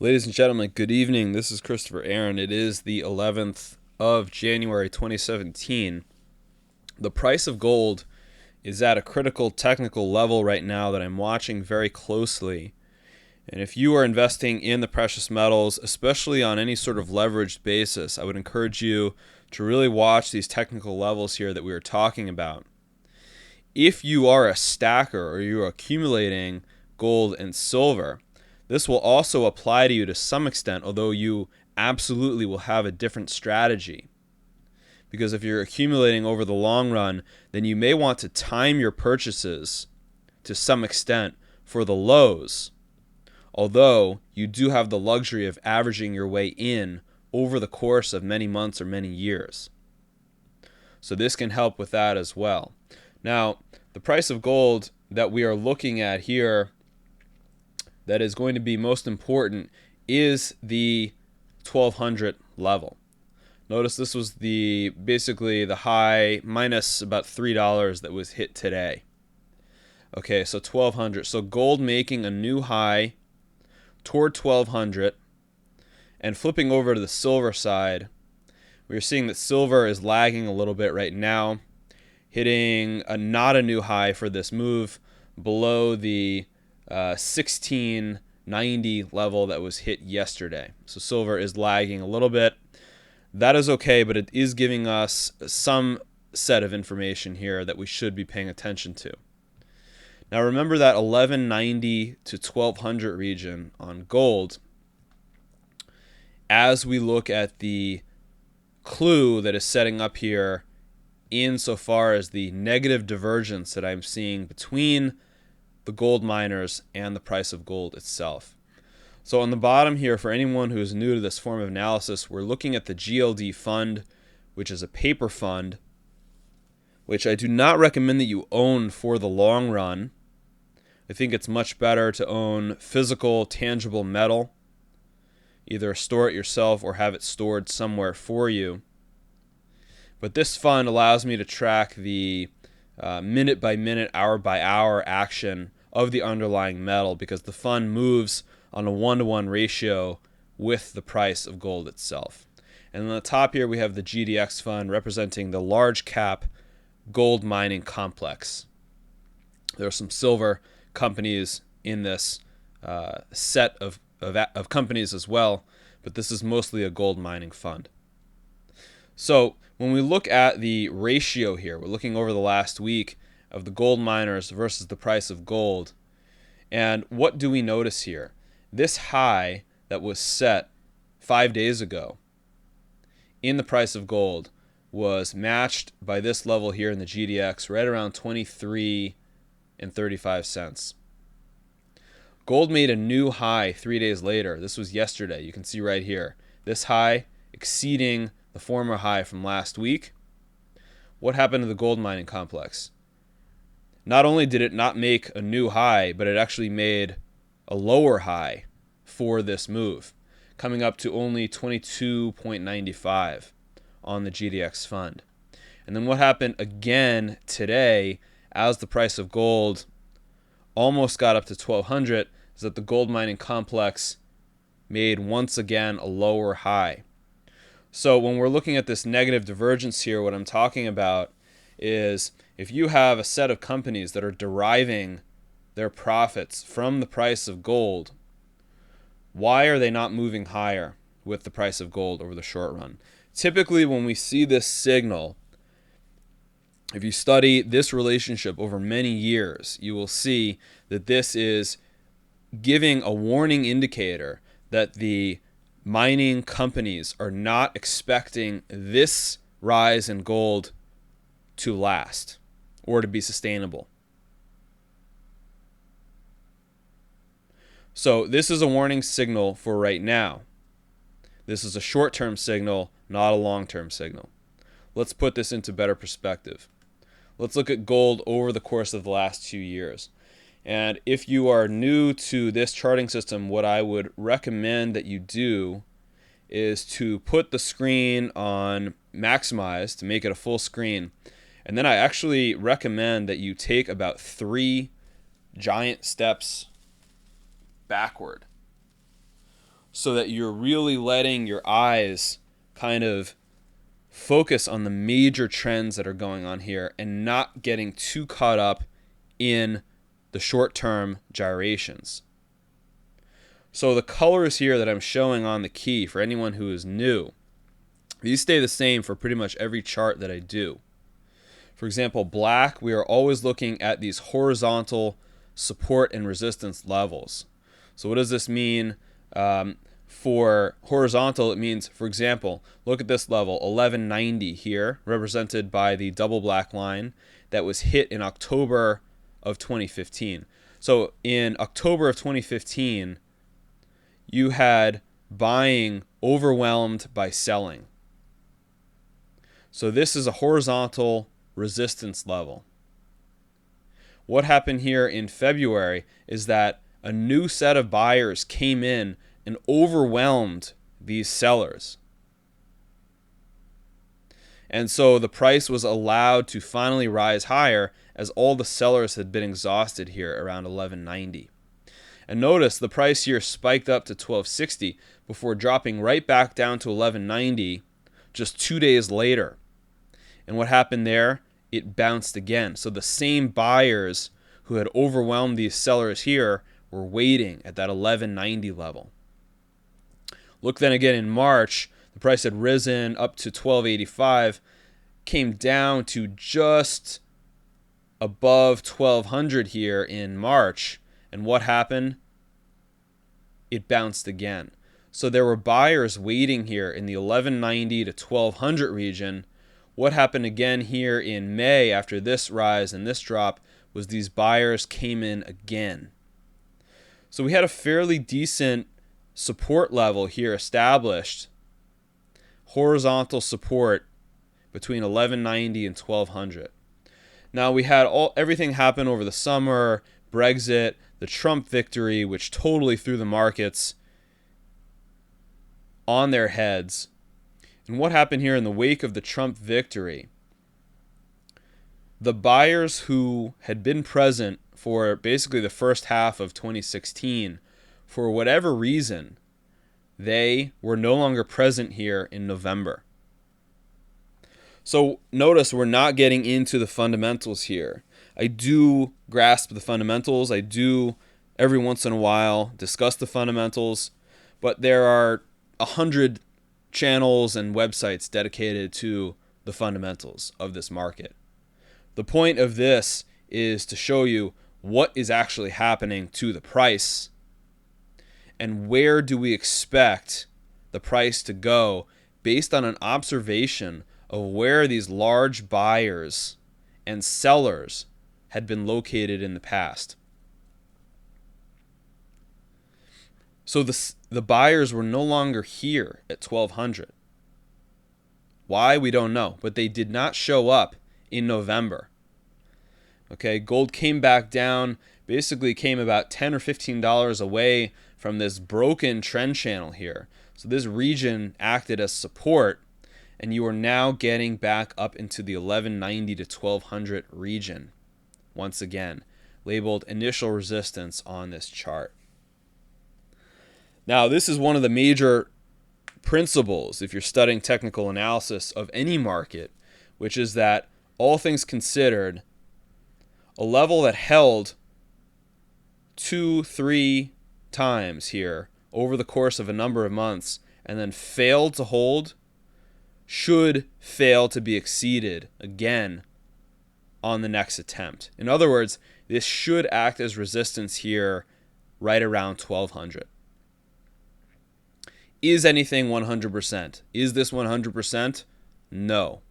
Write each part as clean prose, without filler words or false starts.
Ladies and gentlemen, good evening. This is Christopher Aaron. It is the 11th of January 2017. The price of gold is at a critical technical level right now that I'm watching very closely. And if you are investing in the precious metals, especially on any sort of leveraged basis, I would encourage you to really watch these technical levels here that we are talking about. If you are a stacker or you're accumulating gold and silver, this will also apply to you to some extent, although you absolutely will have a different strategy. Because if you're accumulating over the long run, then you may want to time your purchases to some extent for the lows, although you do have the luxury of averaging your way in over the course of many months or many years. So this can help with that as well. Now, the price of gold that we are looking at here that is going to be most important is the 1200 level. Notice this was basically the high minus about $3 that was hit today. Okay, so 1200. So gold making a new high toward 1200, and flipping over to the silver side, we're seeing that silver is lagging a little bit right now, hitting not a new high for this move below the 1690 level that was hit yesterday. So silver is lagging a little bit. That is okay, but it is giving us some set of information here that we should be paying attention to. Now remember that 1190 to 1200 region on gold. As we look at the clue that is setting up here insofar as the negative divergence that I'm seeing between the gold miners and the price of gold itself. So on the bottom here, for anyone who is new to this form of analysis, we're looking at the GLD fund, which is a paper fund, which I do not recommend that you own for the long run. I think it's much better to own physical, tangible metal, either store it yourself or have it stored somewhere for you. But this fund allows me to track the minute by minute, hour by hour action of the underlying metal, because the fund moves on a 1-to-1 ratio with the price of gold itself. And on the top here we have the GDX fund representing the large cap gold mining complex. There are some silver companies in this set of companies as well, but this is mostly a gold mining fund. So when we look at the ratio here, we're looking over the last week of the gold miners versus the price of gold. And what do we notice here? This high that was set 5 days ago in the price of gold was matched by this level here in the GDX, right around 23.35 cents. Gold made a new high 3 days later. This was yesterday. You can see right here. This high exceeding the former high from last week. What happened to the gold mining complex? Not only did it not make a new high, but it actually made a lower high for this move, coming up to only 22.95 on the GDX fund. And then what happened again today as the price of gold almost got up to 1200 is that the gold mining complex made once again a lower high. So when we're looking at this negative divergence here, what I'm talking about is if you have a set of companies that are deriving their profits from the price of gold, why are they not moving higher with the price of gold over the short run? Typically when we see this signal, if you study this relationship over many years, you will see that this is giving a warning indicator that the mining companies are not expecting this rise in gold to last or to be sustainable. So this is a warning signal for right now. This is a short-term signal, not a long-term signal. Let's put this into better perspective. Let's look at gold over the course of the last 2 years. And if you are new to this charting system, what I would recommend that you do is to put the screen on maximize to make it a full screen. And then I actually recommend that you take about 3 giant steps backward. so that you're really letting your eyes kind of focus on the major trends that are going on here and not getting too caught up in the short-term gyrations. So the colors here that I'm showing on the key for anyone who is new, these stay the same for pretty much every chart that I do. For example, black, we are always looking at these horizontal support and resistance levels. So what does this mean? For horizontal, it means, for example, look at this level, 1190 here, represented by the double black line that was hit in October of 2015. So in October of 2015, you had buying overwhelmed by selling. So this is a horizontal resistance level. What happened here in February is that a new set of buyers came in and overwhelmed these sellers. And so the price was allowed to finally rise higher as all the sellers had been exhausted here around 1190. And notice the price here spiked up to 1260 before dropping right back down to 1190 just 2 days later. And what happened there? It bounced again. So the same buyers who had overwhelmed these sellers here were waiting at that 1190 level. Look then again in March, the price had risen up to 1285, came down to just above 1200 here in March. And what happened? It bounced again. So there were buyers waiting here in the 1190 to 1200 region. What happened again here in May after this rise and this drop was these buyers came in again. So we had a fairly decent support level here established, horizontal support between 1190 and 1200. Now we had everything happen over the summer, Brexit, the Trump victory, which totally threw the markets on their heads. And what happened here in the wake of the Trump victory? The buyers who had been present for basically the first half of 2016, for whatever reason, they were no longer present here in November. So notice we're not getting into the fundamentals here. I do grasp the fundamentals. I do every once in a while discuss the fundamentals, but there are 100 channels and websites dedicated to the fundamentals of this market. The point of this is to show you what is actually happening to the price and where do we expect the price to go based on an observation of where these large buyers and sellers had been located in the past. So the buyers were no longer here at 1200. Why? We don't know, but they did not show up in November. Okay, gold came back down, basically came about $10 or $15 away from this broken trend channel here. So this region acted as support, and you are now getting back up into the 1190 to 1200 region. Once again, labeled initial resistance on this chart. Now, this is one of the major principles if you're studying technical analysis of any market, which is that all things considered, a level that held 2-3 times here over the course of a number of months and then failed to hold should fail to be exceeded again on the next attempt. In other words, this should act as resistance here right around 1200. Is anything 100%? Is this 100%? No.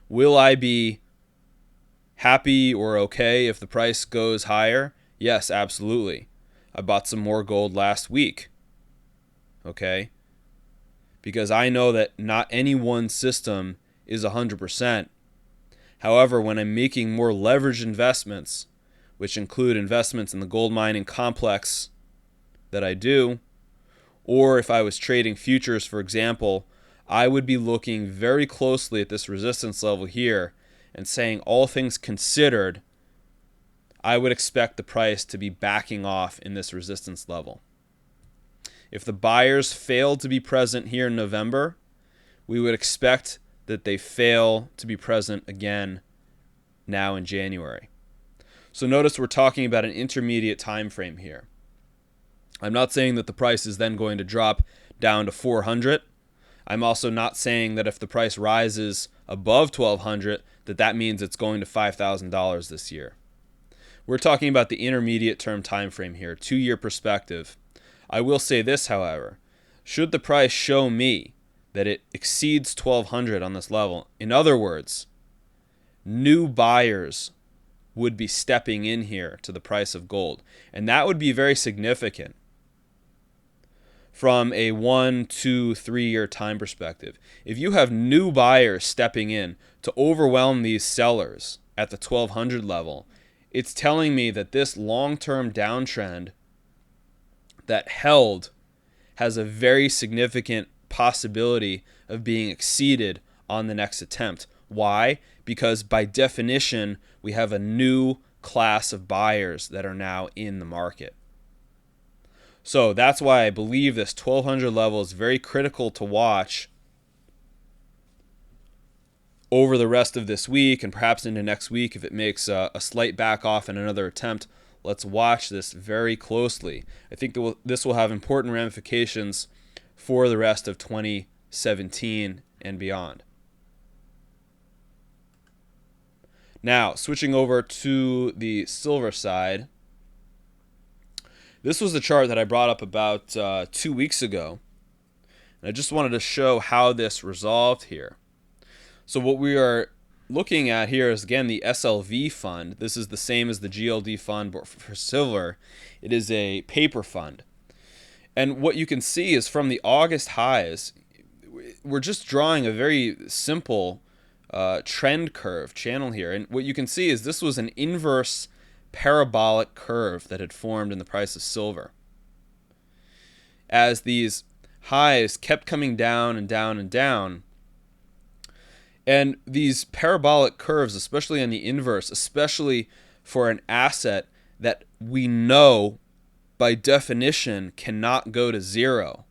Will I be happy or okay if the price goes higher? Yes, absolutely. I bought some more gold last week. Okay? Because I know that not any one system is 100%. However, when I'm making more leveraged investments, which include investments in the gold mining complex that I do, or if I was trading futures, for example, I would be looking very closely at this resistance level here and saying, all things considered, I would expect the price to be backing off in this resistance level. If the buyers fail to be present here in November, we would expect that they fail to be present again now in January. So notice we're talking about an intermediate time frame here. I'm not saying that the price is then going to drop down to 400. I'm also not saying that if the price rises above 1200 that means it's going to $5,000 this year. We're talking about the intermediate term time frame here, 2-year perspective. I will say this, however, should the price show me that it exceeds 1200 on this level, in other words, new buyers would be stepping in here to the price of gold, and that would be very significant from a 1, 2, 3-year time perspective. If you have new buyers stepping in to overwhelm these sellers at the 1200 level, it's telling me that this long-term downtrend that held has a very significant possibility of being exceeded on the next attempt. Why? Because by definition, we have a new class of buyers that are now in the market. So that's why I believe this 1200 level is very critical to watch over the rest of this week and perhaps into next week. If it makes a slight back off in another attempt, let's watch this very closely. I think this will have important ramifications for the rest of 2017 and beyond. Now, switching over to the silver side, this was the chart that I brought up about 2 weeks ago, and I just wanted to show how this resolved here. So what we are looking at here is, again, the SLV fund. This is the same as the GLD fund, but for silver, it is a paper fund. And what you can see is from the August highs, we're just drawing a very simple trend curve channel here. And what you can see is this was an inverse parabolic curve that had formed in the price of silver. As these highs kept coming down and down and down, and these parabolic curves, especially on the inverse, especially for an asset that we know by definition cannot go to zero.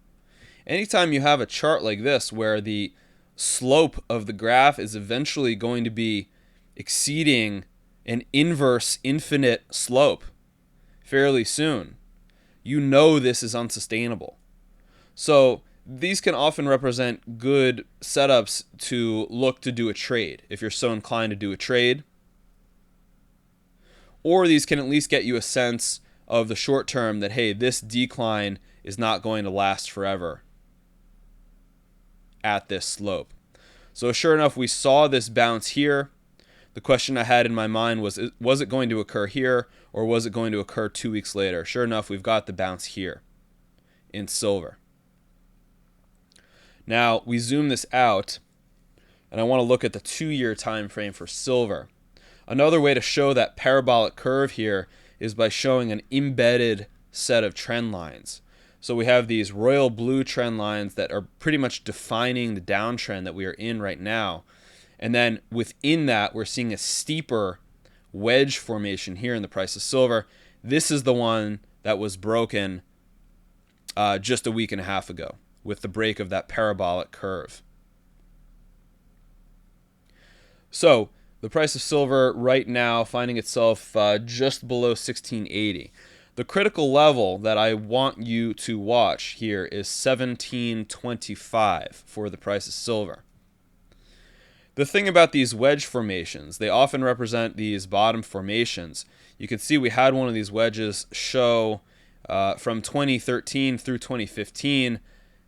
Anytime you have a chart like this where the slope of the graph is eventually going to be exceeding an inverse infinite slope fairly soon, you know this is unsustainable. So these can often represent good setups to look to do a trade if you're so inclined to do a trade. Or these can at least get you a sense of the short term that, hey, this decline is not going to last forever at this slope. So sure enough, we saw this bounce here. The question I had in my mind was it going to occur here or was it going to occur 2 weeks later? Sure enough, we've got the bounce here in silver. Now, we zoom this out, and I want to look at the 2-year time frame for silver. Another way to show that parabolic curve here is by showing an embedded set of trend lines. So we have these royal blue trend lines that are pretty much defining the downtrend that we are in right now. And then within that, we're seeing a steeper wedge formation here in the price of silver. This is the one that was broken just a week and a half ago with the break of that parabolic curve. So the price of silver right now finding itself just below 1680. The critical level that I want you to watch here is 1725 for the price of silver. The thing about these wedge formations, they often represent these bottom formations. You can see we had one of these wedges show from 2013 through 2015.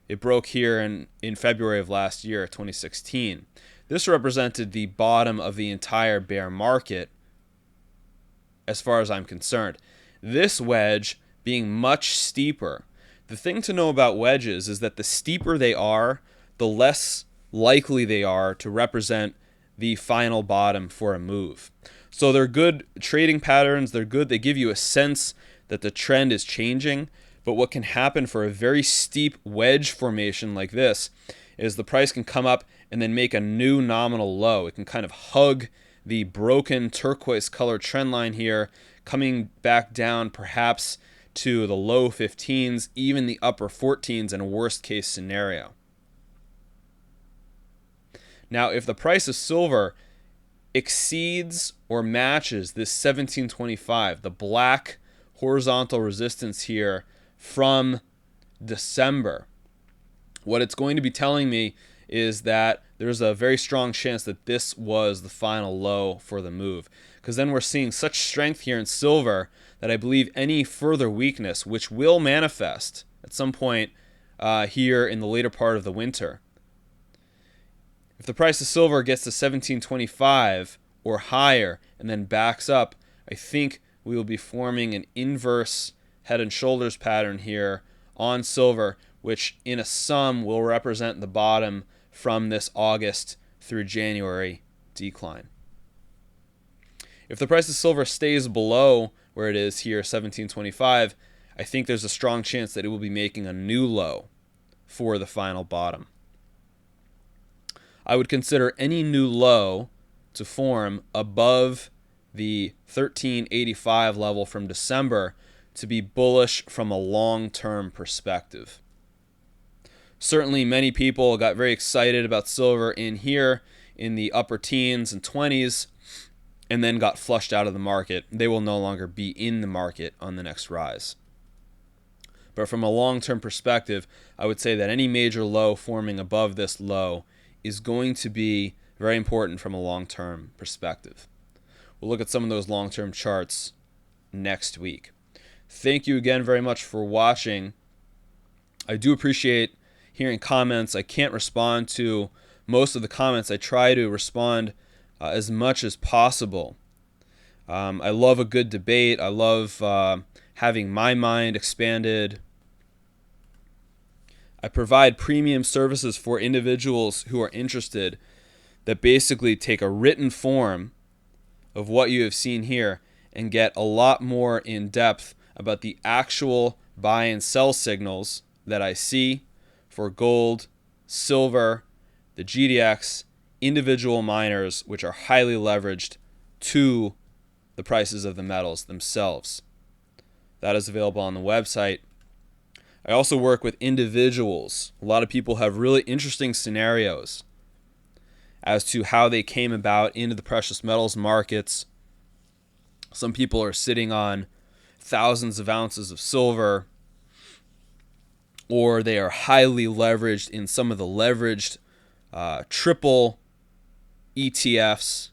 It broke here in February of last year, 2016. This represented the bottom of the entire bear market as far as I'm concerned. This wedge being much steeper. The thing to know about wedges is that the steeper they are, the less likely they are to represent the final bottom for a move. So they're good trading patterns. They're good. They give you a sense that the trend is changing. But what can happen for a very steep wedge formation like this is the price can come up and then make a new nominal low. It can kind of hug the broken turquoise color trend line here, coming back down perhaps to the low 15s, even the upper 14s in a worst case scenario. Now, if the price of silver exceeds or matches this 1725, the black horizontal resistance here from December, what it's going to be telling me is that there's a very strong chance that this was the final low for the move. Because then we're seeing such strength here in silver that I believe any further weakness, which will manifest at some point here in the later part of the winter, if the price of silver gets to 1725 or higher and then backs up, I think we will be forming an inverse head and shoulders pattern here on silver, which in a sum will represent the bottom from this August through January decline. If the price of silver stays below where it is here, 1725, I think there's a strong chance that it will be making a new low for the final bottom. I would consider any new low to form above the 1385 level from December to be bullish from a long-term perspective. Certainly many people got very excited about silver in here in the upper teens and 20s and then got flushed out of the market. They will no longer be in the market on the next rise. But from a long-term perspective, I would say that any major low forming above this low is going to be very important from a long-term perspective. We'll look at some of those long-term charts next week. Thank you again very much for watching. I do appreciate hearing comments. I can't respond to most of the comments. I try to respond as much as possible. I love a good debate. I love having my mind expanded. I provide premium services for individuals who are interested that basically take a written form of what you have seen here and get a lot more in depth about the actual buy and sell signals that I see for gold, silver, the GDX, individual miners, which are highly leveraged to the prices of the metals themselves. That is available on the website. I also work with individuals. A lot of people have really interesting scenarios as to how they came about into the precious metals markets. Some people are sitting on thousands of ounces of silver, or they are highly leveraged in some of the leveraged triple ETFs,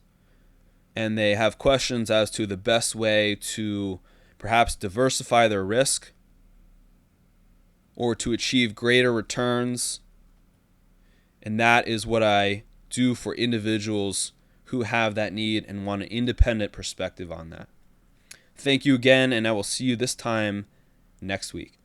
and they have questions as to the best way to perhaps diversify their risk or to achieve greater returns. And that is what I do for individuals who have that need and want an independent perspective on that. Thank you again, and I will see you this time next week.